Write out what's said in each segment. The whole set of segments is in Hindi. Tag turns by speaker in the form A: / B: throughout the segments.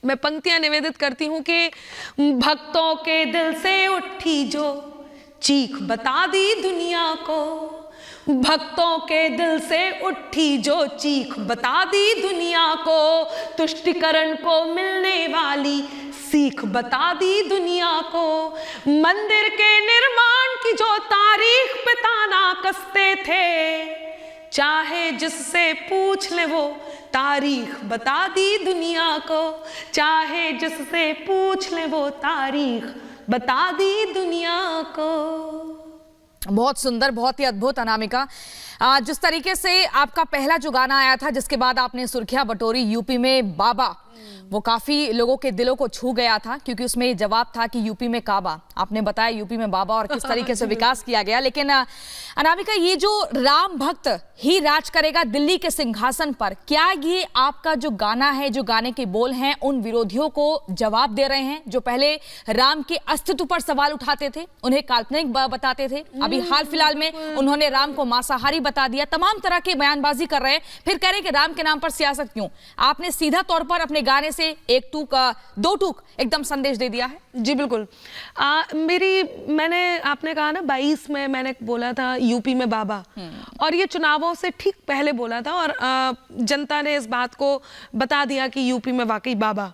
A: मैं पंक्तियां निवेदित करती हूं कि भक्तों के दिल से उठी जो चीख बता दी दुनिया को, भक्तों के दिल से उठी जो चीख बता दी दुनिया को, तुष्टिकरण को मिलने वाली सीख बता दी दुनिया को, मंदिर के निर्माण की जो तारीख पे ताना कसते थे, चाहे जिससे पूछ ले वो तारीख बता दी दुनिया को, चाहे जिससे पूछ ले वो तारीख बता दी दुनिया को।
B: बहुत सुंदर, बहुत ही अद्भुत अनामिका। जिस तरीके से आपका पहला जो गाना आया था जिसके बाद आपने सुर्खियां बटोरी यूपी में बाबा, वो काफी लोगों के दिलों को छू गया था क्योंकि उसमें जवाब था कि यूपी में काबा। आपने बताया यूपी में बाबा और किस तरीके से विकास किया गया। लेकिन अनामिका, ये जो राम भक्त ही राज करेगा दिल्ली के सिंहासन पर, क्या ये आपका जो गाना है, जो गाने के बोल हैं, उन विरोधियों को जवाब दे रहे हैं जो पहले राम के अस्तित्व पर सवाल उठाते थे, उन्हें काल्पनिक बताते थे, अभी हाल फिलहाल में उन्होंने राम को मांसाहारी बता दिया, तमाम तरह की बयानबाजी कर रहे हैं, फिर कह रहे हैं कि राम के नाम पर सियासत क्यों? आपने सीधा तौर पर अपने गाने से एक टूक, दो टूक एकदम संदेश दे दिया है।
A: जी बिल्कुल। आपने कहा ना 22 में मैंने बोला था यूपी में बाबा, और ये चुनावों से ठीक पहले बोला था, और जनता ने इस बात को बता दिया कि यूपी में वाकई बाबा।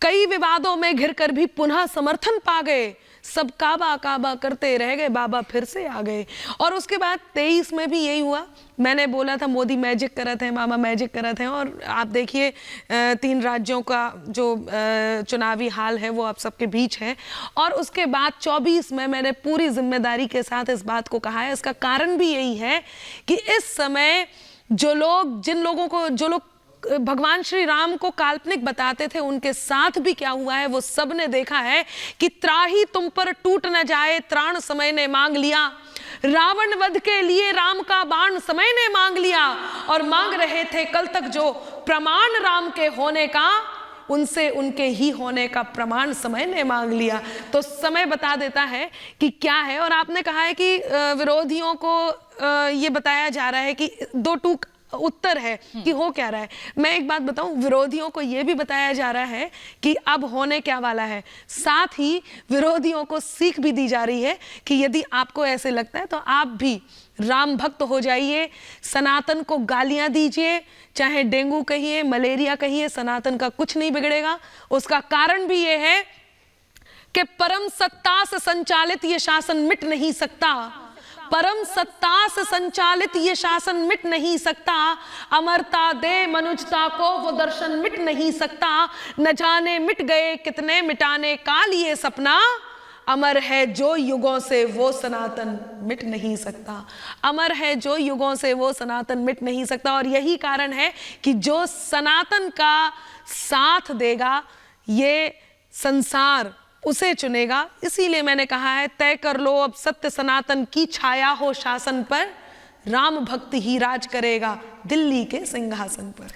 A: कई विवादों में घिरकर भी पुनः समर्थन पा गए, सब काबा काबा करते रह गए, बाबा फिर से आ गए। और उसके बाद 23 में भी यही हुआ। मैंने बोला था मोदी मैजिक करत हैं, मामा मैजिक करत हैं, और आप देखिए 3 राज्यों का जो चुनावी हाल है वो आप सबके बीच है। और उसके बाद 24 में मैंने पूरी जिम्मेदारी के साथ इस बात को कहा है। इसका कारण भी यही है कि इस समय जो लोग भगवान श्री राम को काल्पनिक बताते थे, उनके साथ भी क्या हुआ है वो सब ने देखा है कि त्राही तुम पर टूट न जाए त्राण समय ने मांग लिया, रावण वध के लिए राम का बाण समय ने मांग लिया, और मांग रहे थे कल तक जो प्रमाण राम के होने का, उनसे उनके ही होने का प्रमाण समय ने मांग लिया। तो समय बता देता है कि क्या है। और आपने कहा है कि विरोधियों को ये बताया जा रहा है कि दो टूक उत्तर है कि हो क्या रहा है। मैं एक बात बताऊं, विरोधियों को यह भी बताया जा रहा है कि अब होने क्या वाला है। साथ ही विरोधियों को सीख भी दी जा रही है कि यदि आपको ऐसे लगता है तो आप भी राम भक्त हो जाइए, सनातन को गालियां दीजिए, चाहे डेंगू कहिए, मलेरिया कहिए, सनातन का कुछ नहीं बिगड़ेगा। उसका कारण भी यह है कि परम सत्ता से संचालित यह शासन मिट नहीं सकता, परम सत्ता से संचालित ये शासन मिट नहीं सकता, अमरता दे मनुजता को वो दर्शन मिट नहीं सकता, न जाने मिट गए कितने मिटाने काल ये सपना, अमर है जो युगों से वो सनातन मिट नहीं सकता, अमर है जो युगों से वो सनातन मिट नहीं सकता। और यही कारण है कि जो सनातन का साथ देगा ये संसार उसे चुनेगा। इसीलिए मैंने कहा है तय कर लो अब सत्य सनातन की छाया हो शासन पर, राम भक्त ही राज करेगा दिल्ली के सिंहासन पर।